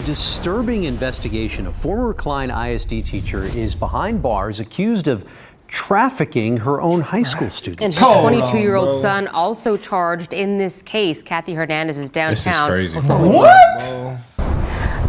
disturbing investigation. A former Klein ISD teacher is behind bars accused of trafficking her own high school students. And his 22-year-old son also charged in this case. Kathy Hernandez is downtown. This is crazy. What?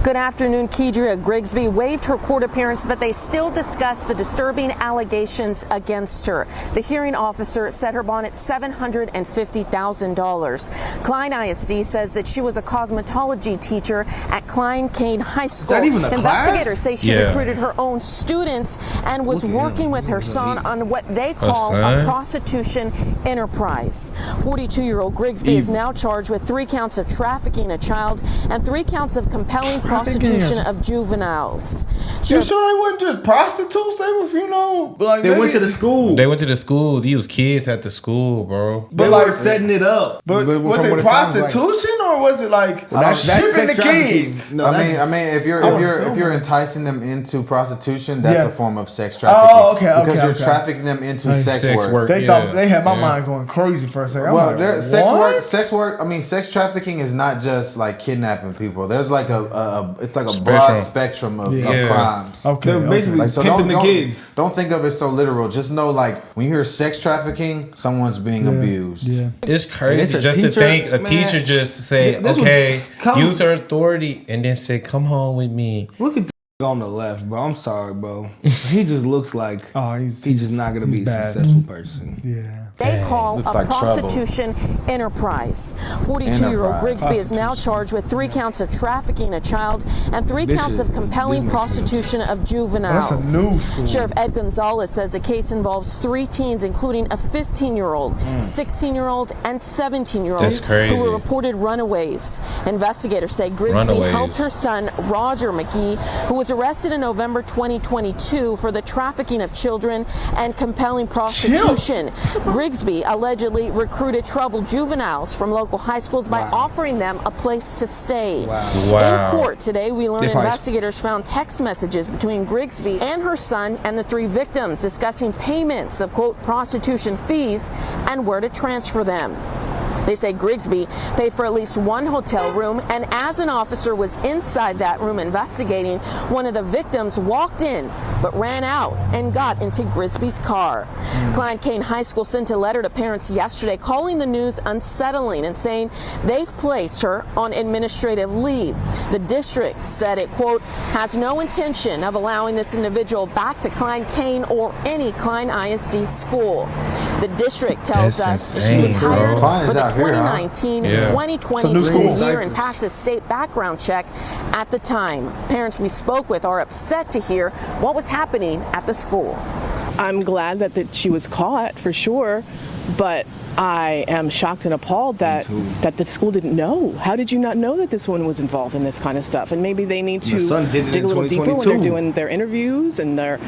Good afternoon. Kedria Grigsby waived her court appearance, but they still discuss the disturbing allegations against her. The hearing officer set her bond at $750,000. Klein ISD says that she was a cosmetology teacher at Klein Cain High School. Is that even a Investigators class? say she recruited her own students and was working with her son on what they call a prostitution enterprise. 42-year-old Grigsby is now charged with 3 counts of trafficking a child and 3 counts of compelling prostitution of juveniles. You sure they wasn't just prostitutes? They was, like they went to the school. They went to the school. These kids at the school, bro. But They like were setting it up. But was from it what sounds prostitution or was it like that's shipping the sex trafficking. kids? No, I mean, if you're enticing them into prostitution, that's a form of sex trafficking. Oh, okay, because you're trafficking them into sex work. They thought they had my mind going crazy for a second. Well, like, sex work. I mean, sex trafficking is not just like kidnapping people. There's like it's like a broad spectrum of crimes. Okay, They're basically pimping the kids. Don't think of it so literal. Just know, like, when you hear sex trafficking, someone's being abused. Yeah. It's crazy a just teacher, to think a man. teacher just say, okay, use her authority, and then say, come home with me. Look at the on the left, bro. I'm sorry, bro. He just looks like he's just not gonna be a successful person. Yeah. They call a like prostitution enterprise. 42-year-old Grigsby is now charged with 3 counts of trafficking a child and 3 counts of compelling prostitution of juveniles. That's a new school. Sheriff Ed Gonzalez says the case involves 3 teens, including a 15-year-old, 16-year-old, and 17-year-old who were reported runaways. Investigators say Grigsby helped her son, Roger McGee, who was arrested in November 2022 for the trafficking of children and compelling prostitution. Grigsby allegedly recruited troubled juveniles from local high schools by offering them a place to stay. In court today, we learned investigators found text messages between Grigsby and her son and the 3 victims discussing payments of, quote, prostitution fees and where to transfer them. They say Grigsby paid for at least 1 hotel room, and as an officer was inside that room investigating, one of the victims walked in but ran out and got into Grigsby's car. Klein Cain High School sent a letter to parents yesterday calling the news unsettling and saying they've placed her on administrative leave. The district said it, quote, has no intention of allowing this individual back to Klein Cain or any Klein ISD school. The district tells us she was hired for the 2019-2020 school year and passed a state background check at the time. Parents we spoke with are upset to hear what was happening at the school. I'm glad that she was caught for sure, but I am shocked and appalled that the school didn't know. How did you not know that this woman was involved in this kind of stuff? And maybe they need to dig a little deeper when they're doing their interviews and their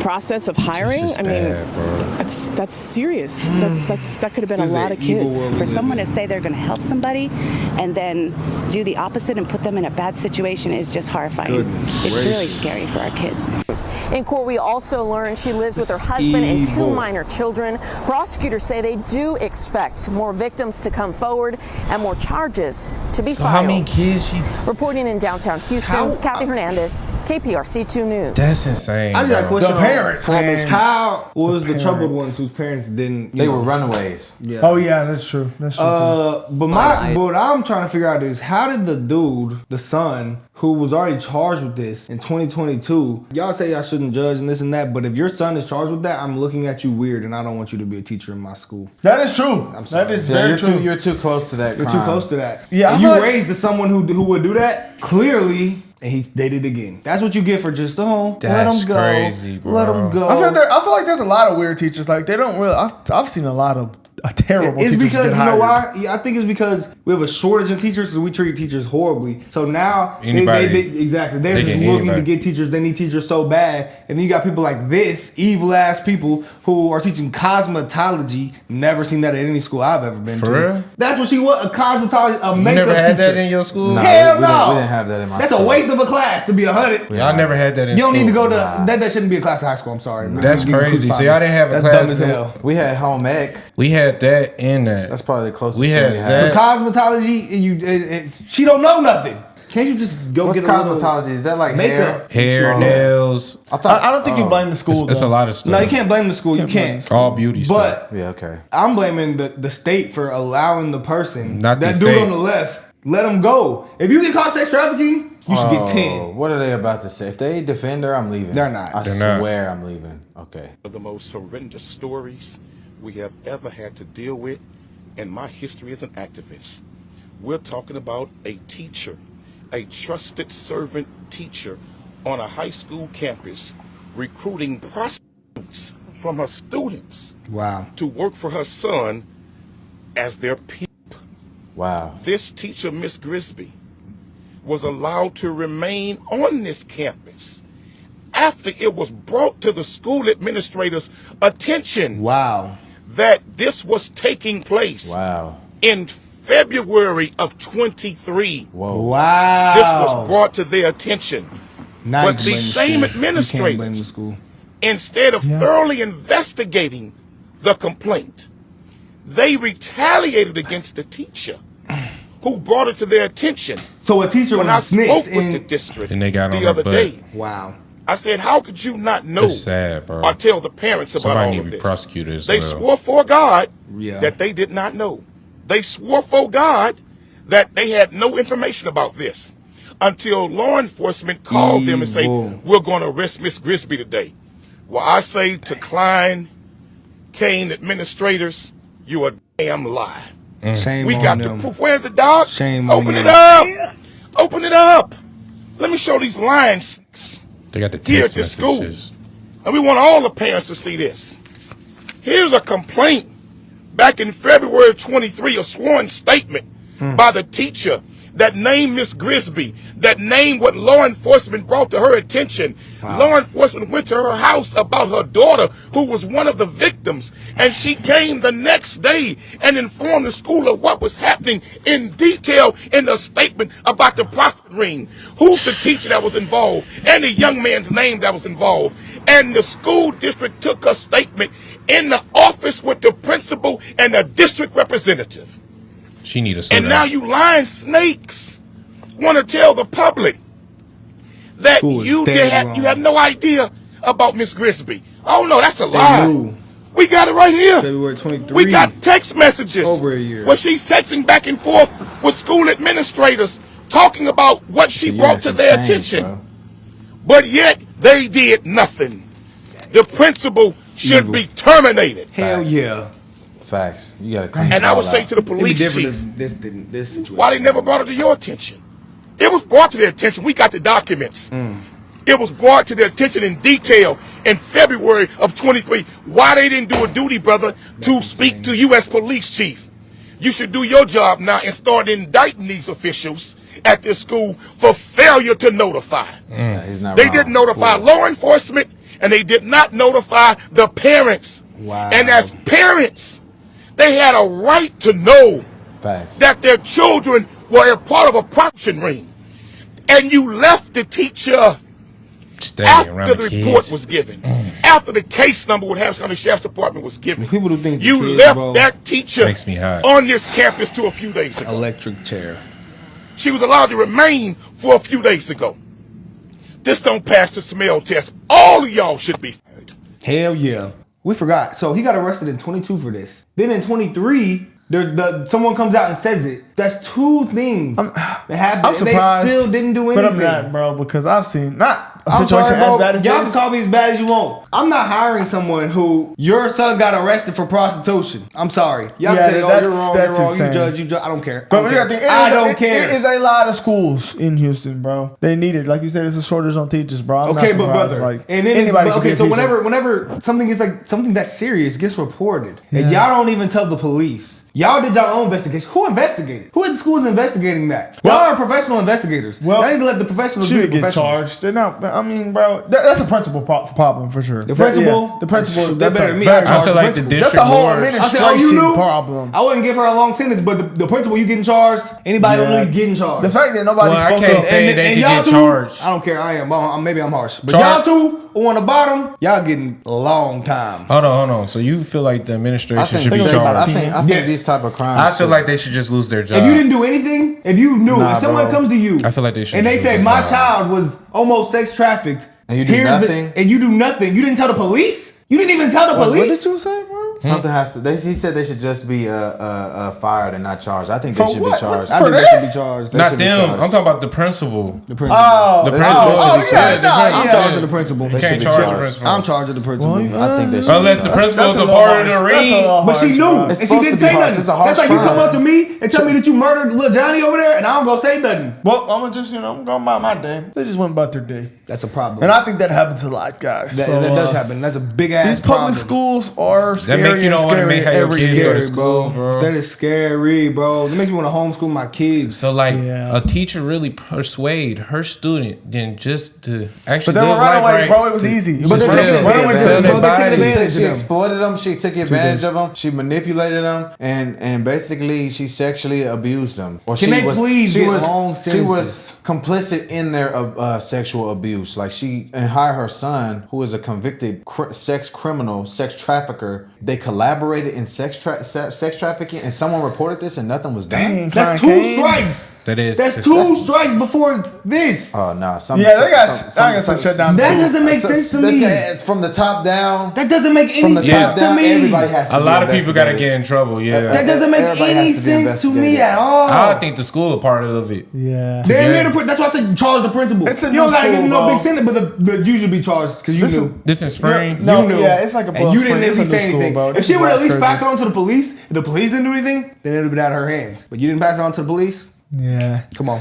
process of hiring. I mean, that's serious. That could have been a lot of kids. For someone to say they're going to help somebody and then do the opposite and put them in a bad situation is just horrifying. It's really scary for our kids. In court, we also learned she lives with her husband and 2 minor children. Prosecutors say they do expect more victims to come forward and more charges to be filed. How many kids she... Reporting in downtown Houston, Kathy Hernandez, KPRC 2 News. That's insane. I just got a question. The parents, man. How was the troubled ones whose parents didn't? They were runaways. Yeah. Oh yeah, that's true. That's true. But what I'm trying to figure out is how did the dude, the son, who was already charged with this in 2022, y'all say I shouldn't judge and this and that, but if your son is charged with that, I'm looking at you weird and I don't want you to be a teacher in my school. That is true. That is very true. You're too close to that. You're too close to that. Yeah, and you raised to someone who would do that clearly, and he dated again. That's what you get for just let him go. Crazy, bro. Let him go. I feel like there's a lot of weird teachers. Like they don't really. I've seen a lot of terrible it's teachers because get hired. You know why? Yeah, I think it's because we have a shortage of teachers because we treat teachers horribly. So now they're just looking to get teachers. They need teachers so bad, and then you got people like this evil ass people who are teaching cosmetology. Never seen that at any school I've ever been to. For real? That's what she was, a cosmetology, a makeup teacher. You never had that in your school? No, Hell no. We didn't have that in my school. That's a waste of a class to be 100. Y'all never had that in You school. don't need to go to that shouldn't be a class in high school. I'm sorry. That's crazy. So y'all didn't have a That's class. dumb as hell. We had home ec. We had that and that. That's probably the closest We thing had we that. had. The cosmetology, she don't know nothing. Can't you just go What's get cosmetology? Is that like makeup? Hair, nails. I don't think you blame the school. It's a lot of stuff. No, you can't blame the school. You can't. All beauty stuff. But yeah, okay. I'm blaming the state for allowing the person, Not the that state. dude on the left, let him go. If you get caught sex trafficking, you should get 10. What are they about to say? If they defend her, I'm leaving. They're not. I swear I'm leaving. Okay. The most horrendous stories we have ever had to deal with in my history as an activist. We're talking about a teacher, a trusted servant teacher on a high school campus recruiting prostitutes from her students to work for her son as their pimp. Wow. This teacher, Miss Grisby, was allowed to remain on this campus after it was brought to the school administrator's attention that this was taking place in February of 23. Wow. This was brought to their attention. But the same administrators, instead of thoroughly investigating the complaint, they retaliated against the teacher who brought it to their attention. So a teacher when was snitched I spoke with the district and they got on the other butt. day. Wow. I said, how could you not know That's sad, bro. or tell the parents about Somebody all need of to be this? prosecuted as They well. swore for God that they did not know. They swore for God that they had no information about this until law enforcement called them and say, we're going to arrest Miss Grisby today. Well, I say to Klein, Kane administrators, you a damn lie. Shame We on got them. the proof. Where's the dog? Shame Open on it them. up. Open it up. Let me show these lines They got the here text at the school. messages. And we want all the parents to see this. Here's a complaint back in February 23, a sworn statement by the teacher that named Miss Grisby, that named what law enforcement brought to her attention. Law enforcement went to her house about her daughter, who was one of the victims, and she came the next day and informed the school of what was happening in detail in the statement about the prostitute ring, who's the teacher that was involved, and the young man's name that was involved. And the school district took a statement in the office with the principal and the district representative. She need a And now you lying snakes want to tell the public that you had no idea about Miss Grisby. Oh no, that's a lie. We got it right here. February 23. We got text messages Over a year. where she's texting back and forth with school administrators talking about what she brought to their attention. But yet they did nothing. The principal should be terminated. Hell yeah. Facts. You gotta clean And it I all would say out. to the police chief, If this situation. why they never brought it to your attention? It was brought to their attention. We got the documents. It was brought to their attention in detail in February of 23. Why they didn't do a duty, brother, to speak to U.S. police chief? You should do your job now and start indicting these officials at this school for failure to notify. He's not They wrong. didn't notify law enforcement, and they did not notify the parents. Wow. And as parents, they had a right to know that their children were a part of a prostitution ring. And you left the teacher after the report was given, after the case number with Harris County Sheriff's Department was given. People do things to You kids, left bro. that teacher Makes me hot. on this campus to a few days ago. Electric chair. She was allowed to remain for a few days ago. This don't pass the smell test. All of y'all should be fired. Hell yeah. We forgot. So he got arrested in 22 for this. Then in 23, someone comes out and says it. That's two things that happened. I'm surprised. And they still didn't do But anything. I'm not, bro, because I've seen not a I'm situation sorry, bro. as bad as Y'all this. can call me as bad as you want. I'm not hiring someone who your son got arrested for prostitution. I'm sorry. Y'all can say, "Oh, you're wrong. You're wrong. insane. You judge. I don't care. But I don't care. It is a lot of schools in Houston, bro. They need it. Like you said, it's a shortage on teachers, bro. I'm Okay, not but surprised. brother, like and then anybody. can be okay, a so teacher. whenever something is like something that's serious gets reported, and Yeah. y'all don't even tell the police. Y'all did your own investigation. Who investigated? Who at the schools investigating that? Y'all are professional investigators. Well, y'all need to let the professionals be should the get professionals. charged. They're not. I mean, bro, that's a principal problem for sure. The principal, Yeah, the principal. they That's better a than me. very- I feel like the principal. district That's a whole board- administration I said, oh, you knew? problem. I wouldn't give her a long sentence, but the principal, you getting charged? Anybody Yeah. who knew getting charged? The fact that nobody Well, I spoke can't up. say they could y'all get two, charged. I don't care. I am. Maybe I'm harsh, but Char- y'all two. who on the bottom, y'all getting a long time. Hold on. So you feel like the administration should be charged? I think these type of crimes. I feel like they should just lose their job. If you didn't do anything, if you knew, if someone comes to you, I feel like they should. And they say my child was almost sex trafficked, and you do nothing, and you do nothing. You didn't tell the police. You didn't even tell the police. What did you say, bro? Something has to. He said they should just be fired and not charged. I think they should be charged. I think they should be charged. Not them. I'm talking about the principal. The principal. The principal should be charged. I'm charging the principal. You can't charge the principal. I'm charging the principal. I think they should. Unless the principal is a part of the ring. But she knew, and she didn't say nothing. That's like you come up to me and tell me that you murdered little Johnny over there, and I don't go say nothing. Well, I'm gonna just, I'm going about my day. They just went about their day. That's a problem. And I think that happens a lot, guys. That does happen. That's a big ass These public schools are scary. That make you don't want to make how your kids go to school, bro. That is scary, bro. That makes me want to homeschool my kids. So like a teacher really persuade her student then just to actually. But they were runaways, bro. It was easy. But she exploited them. She took advantage of them. She manipulated them, and basically she sexually abused them. Or Can they please get long sentences? She was complicit in their sexual abuse. Like she and her son, who is a convicted sex criminal, sex trafficker. They collaborated in sex trafficking, and someone reported this, and nothing was done. Dang, that's two strikes. That's two strikes before this. Oh no! They got shut down. That doesn't make sense to me. It's from the top down. That doesn't make any sense to me. Everybody has to. A lot of people got to get in trouble. Yeah, that doesn't make any sense to me at all. I think the school a part of it. Yeah, that's why I said charge the principal. You don't gotta give him no big sentence, but you should be charged because you knew. This in spring. No, yeah, it's like a. And you didn't at least say anything. If she would at least pass it on to the police, if the police didn't do anything, then it would have been out of her hands. But you didn't pass it on to the police. Yeah. Come on.